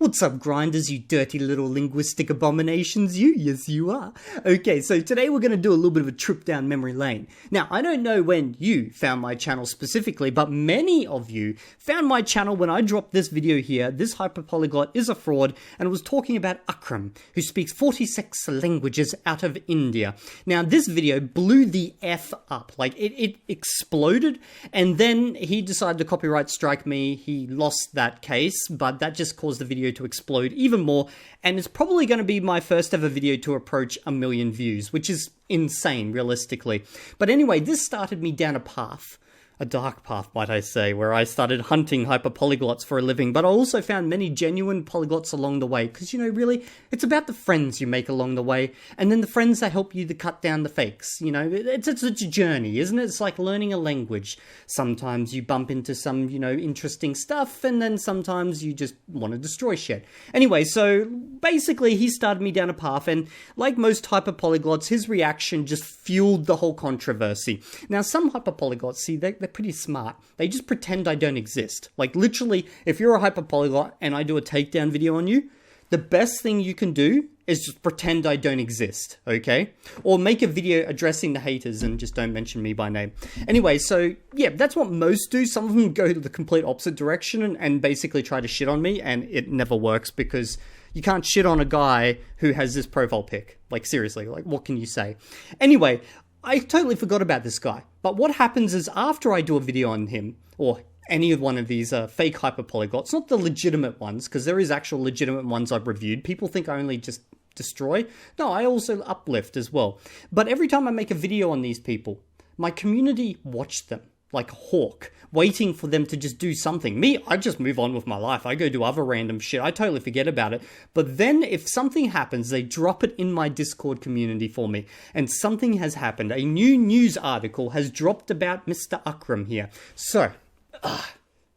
What's up, grinders, you dirty little linguistic abominations? Yes, you are. Okay, so today we're going to do a little bit of a trip down memory lane. Now, I don't know when you found my channel specifically, but many of you found my channel when I dropped this video here. This Hyperpolyglot is a fraud, and it was talking about Akram, who speaks 46 languages out of India. Now, this video blew the F up. Like, it exploded, and then he decided to copyright strike me. He lost that case, but that just caused the video to explode even more, and it's probably going to be my first ever video to approach 1 million views, which is insane realistically. But anyway, this started me down a path, a dark path might I say, where I started hunting hyperpolyglots for a living, but I also found many genuine polyglots along the way, because, you know, really, it's about the friends you make along the way, and then the friends that help you to cut down the fakes, you know, it's a journey, isn't it? It's like learning a language. Sometimes you bump into some, you know, interesting stuff, and then sometimes you just want to destroy shit. Anyway, so basically he started me down a path, and like most hyperpolyglots, his reaction just fueled the whole controversy. Now, some hyperpolyglots, see, they're pretty smart. They just pretend I don't exist. Like, literally, if you're a hyperpolyglot and I do a takedown video on you, the best thing you can do is just pretend I don't exist, okay? Or make a video addressing the haters and just don't mention me by name. Anyway, so yeah, that's what most do. Some of them go to the complete opposite direction and basically try to shit on me, and it never works because you can't shit on a guy who has this profile pic. Like, seriously, like, what can you say? Anyway, I totally forgot about this guy. But what happens is after I do a video on him, or any of one of these fake hyperpolyglots, not the legitimate ones, because there is actual legitimate ones I've reviewed. People think I only just destroy. No, I also uplift as well. But every time I make a video on these people, my community watch them like a hawk, waiting for them to just do something. Me, I just move on with my life. I go do other random shit. I totally forget about it. But then if something happens, they drop it in my Discord community for me. And something has happened. A new news article has dropped about Mr. Akram here. So,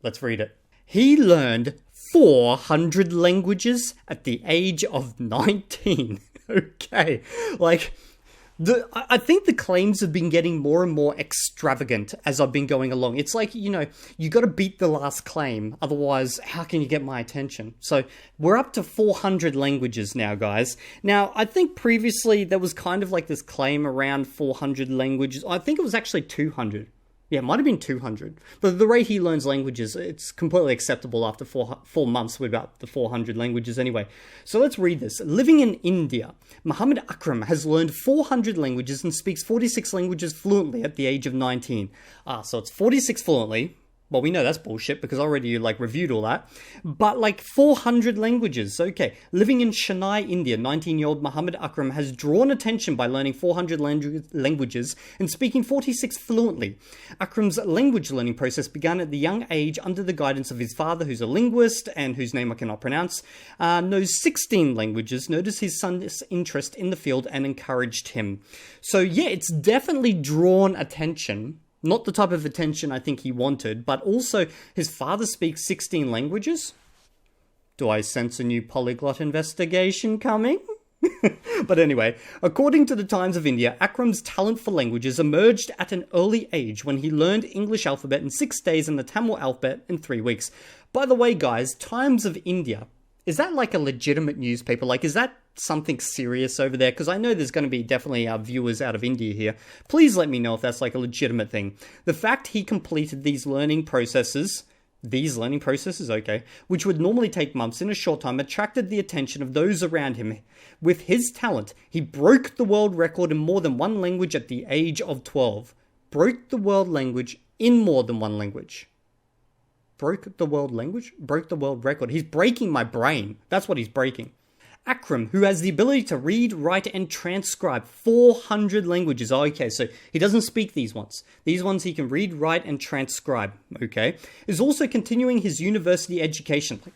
let's read it. He learned 400 languages at the age of 19. Okay, like, I think the claims have been getting more and more extravagant as I've been going along. It's like, you know, you got to beat the last claim, otherwise how can you get my attention? So we're up to 400 languages now, guys. Now, I think previously there was kind of like this claim around 400 languages. I think it was actually 200. Yeah, it might have been 200. But the rate he learns languages, it's completely acceptable after four months with about the 400 languages anyway. So let's read this. Living in India, Muhammad Akram has learned 400 languages and speaks 46 languages fluently at the age of 19. So it's 46 fluently. Well, we know that's bullshit because I already, like, reviewed all that. But, like, 400 languages. Okay. Living in Chennai, India, 19-year-old Muhammad Akram has drawn attention by learning 400 languages and speaking 46 fluently. Akram's language learning process began at the young age under the guidance of his father, who's a linguist and whose name I cannot pronounce, knows 16 languages, noticed his son's interest in the field and encouraged him. So, yeah, it's definitely drawn attention. Not the type of attention I think he wanted, but also his father speaks 16 languages. Do I sense a new polyglot investigation coming? But anyway, according to the Times of India, Akram's talent for languages emerged at an early age when he learned English alphabet in 6 days and the Tamil alphabet in 3 weeks. By the way, guys, Times of India, is that like a legitimate newspaper? Like, is that something serious over there? Because I know there's going to be definitely viewers out of India here. Please let me know if that's like a legitimate thing. The fact he completed these learning processes, okay, which would normally take months in a short time, attracted the attention of those around him. With his talent, he broke the world record in more than one language at the age of 12. Broke the world language in more than one language. Broke the world language? Broke the world record. He's breaking my brain. That's what he's breaking. Akram, who has the ability to read, write, and transcribe 400 languages. Oh, okay, so he doesn't speak these ones. These ones he can read, write, and transcribe, okay? Is also continuing his university education. Like,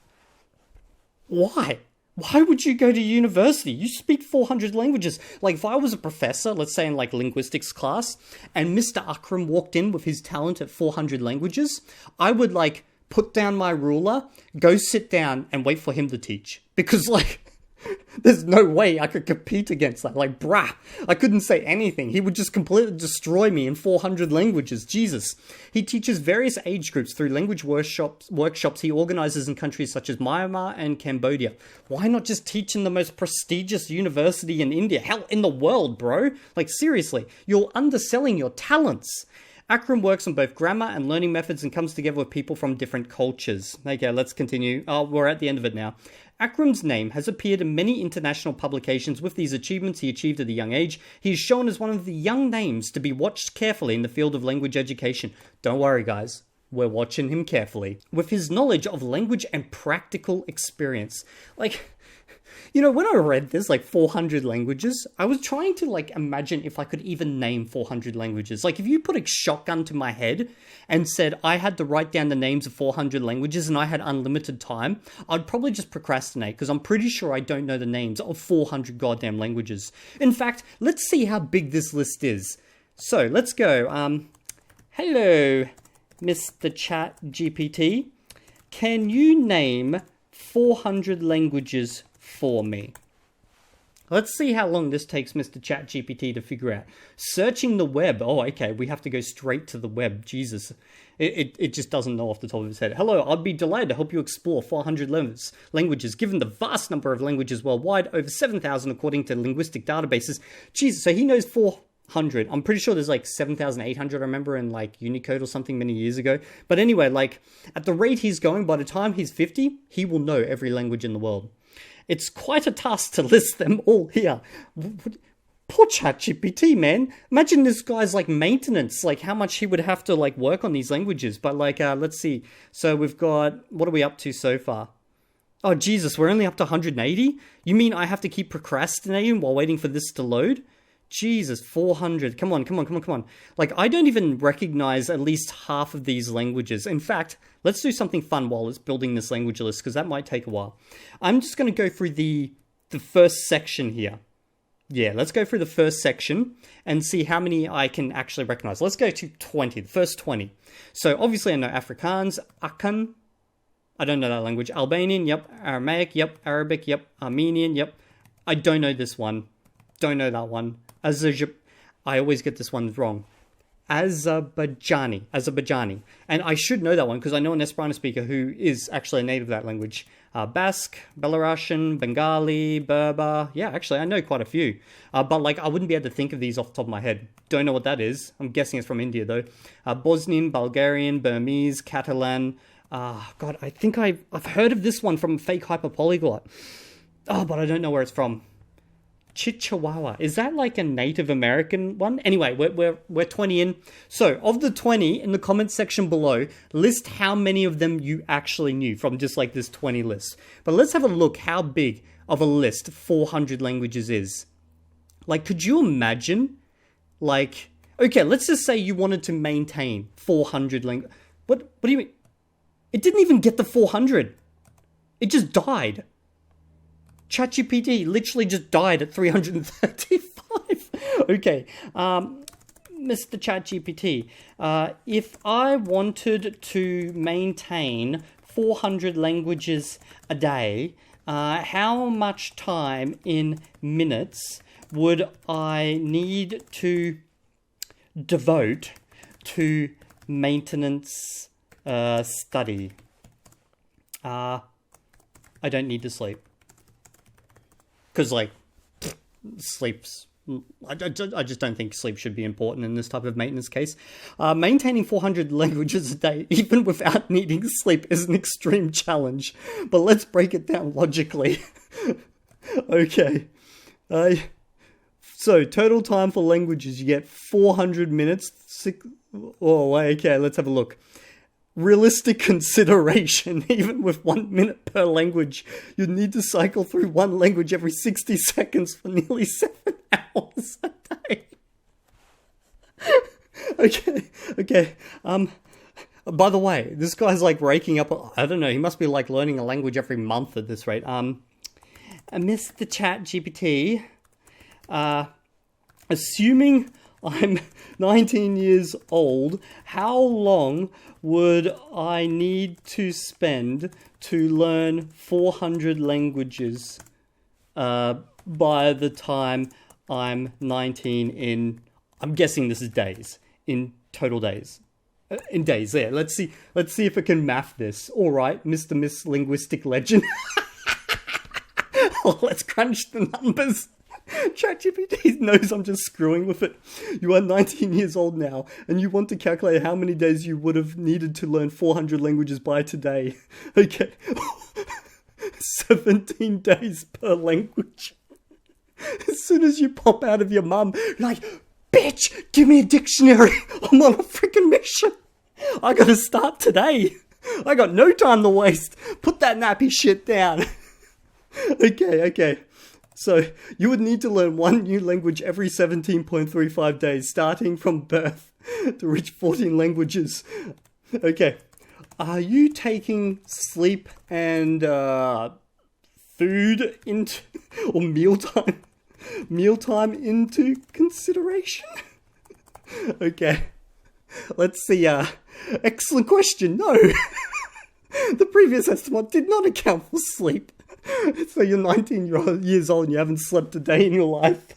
why? Why would you go to university? You speak 400 languages. Like, if I was a professor, let's say in like linguistics class, and Mr. Akram walked in with his talent at 400 languages, I would like put down my ruler, go sit down, and wait for him to teach. Because like, There's no way I could compete against that. Like, brah, I couldn't say anything. He would just completely destroy me in 400 languages. Jesus. He teaches various age groups through language workshops he organizes in countries such as Myanmar and Cambodia. Why not just teach in the most prestigious university in India? Hell, in the world, bro. Like, seriously, you're underselling your talents. Akram works on both grammar and learning methods and comes together with people from different cultures. Okay, let's continue. Oh, we're at the end of it now. Akram's name has appeared in many international publications. With these achievements he achieved at a young age, he is shown as one of the young names to be watched carefully in the field of language education. Don't worry, guys. We're watching him carefully. With his knowledge of language and practical experience. Like, you know, when I read this, like 400 languages, I was trying to like imagine if I could even name 400 languages. Like if you put a shotgun to my head and said I had to write down the names of 400 languages and I had unlimited time, I'd probably just procrastinate because I'm pretty sure I don't know the names of 400 goddamn languages. In fact, let's see how big this list is. So let's go. Hello, Mr. Chat GPT. Can you name 400 languages for me? Let's see how long this takes Mr. ChatGPT to figure out. Searching the web. Oh, okay. We have to go straight to the web. Jesus. It just doesn't know off the top of his head. Hello, I'd be delighted to help you explore 400 languages. Given the vast number of languages worldwide, over 7,000 according to linguistic databases. Jesus, so he knows 400. I'm pretty sure there's like 7,800, I remember, in like Unicode or something many years ago. But anyway, like at the rate he's going, by the time he's 50, he will know every language in the world. It's quite a task to list them all here. Poor ChatGPT, man. Imagine this guy's like maintenance, like how much he would have to like work on these languages. But like, let's see. So we've got, what are we up to so far? Oh, Jesus, we're only up to 180? You mean I have to keep procrastinating while waiting for this to load? Jesus, 400. Come on. Like, I don't even recognize at least half of these languages. In fact, let's do something fun while it's building this language list, because that might take a while. I'm just going to go through the first section here. Yeah, let's go through the first section and see how many I can actually recognize. Let's go to 20, the first 20. So, obviously, I know Afrikaans, Akan. I don't know that language. Albanian, yep. Aramaic, yep. Arabic, yep. Armenian, yep. I don't know this one. Don't know that one. I always get this one wrong. Azerbaijani. And I should know that one because I know an Esperanto speaker who is actually a native of that language. Basque, Belarusian, Bengali, Berber. Yeah, actually, I know quite a few. But like, I wouldn't be able to think of these off the top of my head. Don't know what that is. I'm guessing it's from India, though. Bosnian, Bulgarian, Burmese, Catalan. God, I think I've heard of this one from fake Hyperpolyglot. Oh, but I don't know where it's from. Chihuahua. Is that like a Native American one? Anyway, we're 20 in. So, of the 20, in the comments section below, list how many of them you actually knew from just like this 20 list. But let's have a look how big of a list 400 languages is. Like, could you imagine? Like, okay, let's just say you wanted to maintain 400 languages. What do you mean? It didn't even get the 400. It just died. ChatGPT literally just died at 335. Okay, Mr. ChatGPT, if I wanted to maintain 400 languages a day, how much time in minutes would I need to devote to maintenance study? I don't need to sleep. Because, like, sleep's... I just don't think sleep should be important in this type of maintenance case. Maintaining 400 languages a day, even without needing sleep, is an extreme challenge. But let's break it down logically. Okay. So, total time for languages, you get 400 minutes. Oh, okay, let's have a look. Realistic consideration, even with 1 minute per language, you'd need to cycle through one language every 60 seconds for nearly 7 hours a day. Okay. By the way, this guy's like raking up, I don't know, he must be like learning a language every month at this rate. Mr. ChatGPT, assuming I'm 19 years old, how long would I need to spend to learn 400 languages? by the time I'm 19 in, I'm guessing this is days, in total days. In days, yeah. Let's see if I can math this. All right, Mr. Miss Linguistic Legend. Oh, let's crunch the numbers. ChatGPT knows I'm just screwing with it. You are 19 years old now, and you want to calculate how many days you would have needed to learn 400 languages by today. Okay. 17 days per language. As soon as you pop out of your mum, you're like, bitch, give me a dictionary. I'm on a freaking mission. I gotta start today. I got no time to waste. Put that nappy shit down. Okay. So, you would need to learn one new language every 17.35 days, starting from birth, to reach 14 languages. Okay. Are you taking sleep and food into, or mealtime into consideration? Okay. Let's see. Excellent question. No. The previous estimate did not account for sleep. So you're 19 years old and you haven't slept a day in your life.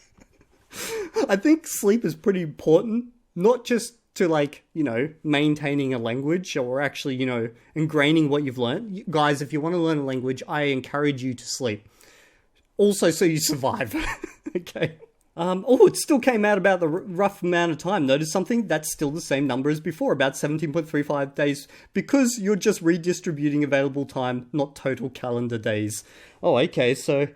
I think sleep is pretty important, not just to maintaining a language or actually, ingraining what you've learned. Guys, if you want to learn a language, I encourage you to sleep. Also, so you survive. Okay. It still came out about the rough amount of time. Notice something? That's still the same number as before, about 17.35 days, because you're just redistributing available time, not total calendar days. Oh, okay, so...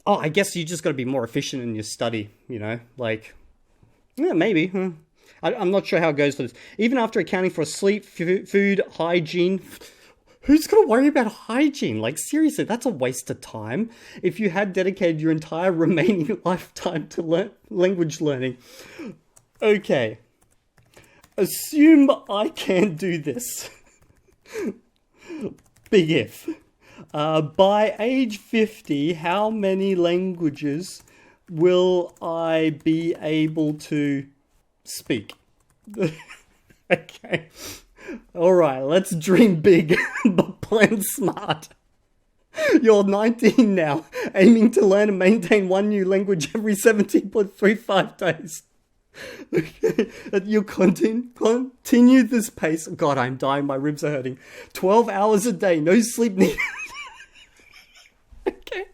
Oh, I guess you just got to be more efficient in your study, Yeah, maybe. I'm not sure how it goes for this. Even after accounting for sleep, food, hygiene... Who's going to worry about hygiene? Seriously, that's a waste of time. If you had dedicated your entire remaining lifetime to language learning. Okay. Assume I can do this. Big if. By age 50, how many languages will I be able to speak? Okay. Alright, let's dream big, but plan smart. You're 19 now, aiming to learn and maintain one new language every 17.35 days. Okay, you continue this pace. God, I'm dying, my ribs are hurting. 12 hours a day, no sleep needed. Okay,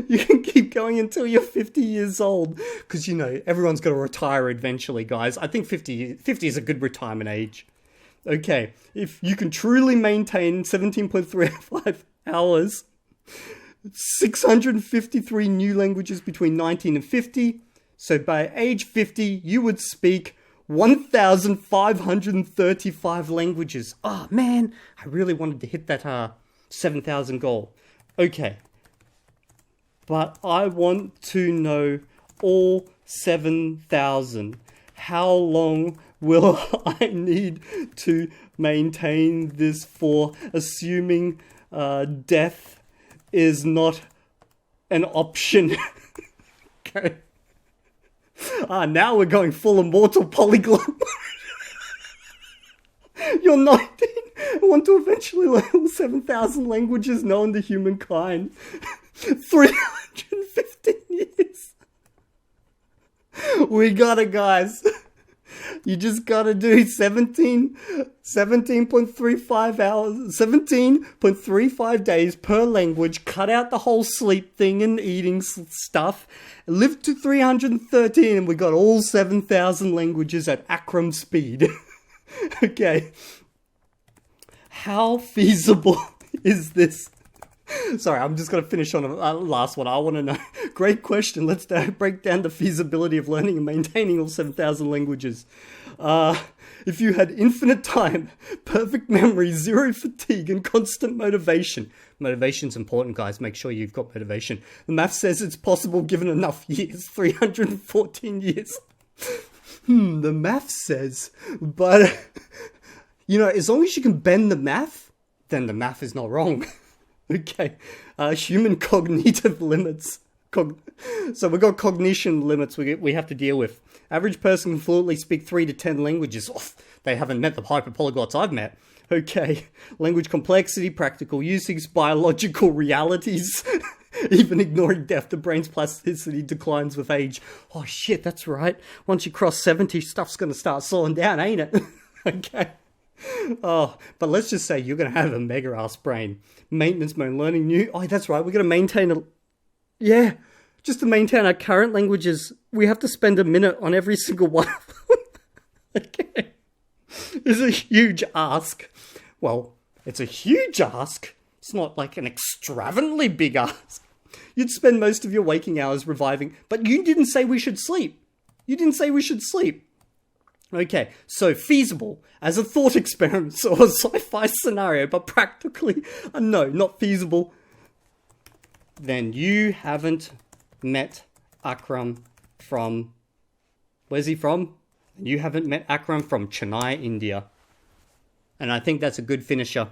you can keep going until you're 50 years old. Because, everyone's got to retire eventually, guys. I think 50 is a good retirement age. Okay, if you can truly maintain 17.35 hours, 653 new languages between 19 and 50, so by age 50, you would speak 1,535 languages. Oh, man, I really wanted to hit that 7,000 goal. Okay, but I want to know all 7,000. How long will I need to maintain this for, assuming death is not an option? Okay. Now we're going full immortal polyglot. You're 19 and want to eventually learn all 7,000 languages known to humankind. 315 years. We got it, guys. You just gotta do 17.35 hours, 17.35 days per language, cut out the whole sleep thing and eating stuff, live to 313, and we got all 7,000 languages at Akram speed. Okay. How feasible is this? Sorry, I'm just going to finish on a last one. I want to know. Great question. Let's break down the feasibility of learning and maintaining all 7,000 languages. If you had infinite time, perfect memory, zero fatigue, and constant motivation. Motivation's important, guys. Make sure you've got motivation. The math says it's possible given enough years. 314 years. The math says. But, as long as you can bend the math, then the math is not wrong. Okay, human cognitive limits. So we've got cognition limits we have to deal with. Average person can fluently speak 3 to 10 languages. Oh, they haven't met the hyperpolyglots I've met. Okay, language complexity, practical usage, biological realities. Even ignoring death, the brain's plasticity declines with age. Oh shit, that's right. Once you cross 70, stuff's gonna start slowing down, ain't it? Okay. Oh, but let's just say you're gonna have a mega-ass brain. Maintenance mode, learning new... Oh, that's right, we're gonna maintain a... Yeah, just to maintain our current languages, we have to spend a minute on every single one of them. Okay. It's a huge ask. Well, it's a huge ask. It's not like an extravagantly big ask. You'd spend most of your waking hours reviving, but you didn't say we should sleep. You didn't say we should sleep. Okay, so feasible as a thought experiment or a sci-fi scenario, but practically, no, not feasible. Then you haven't met Akram from... Where's he from? You haven't met Akram from Chennai, India. And I think that's a good finisher.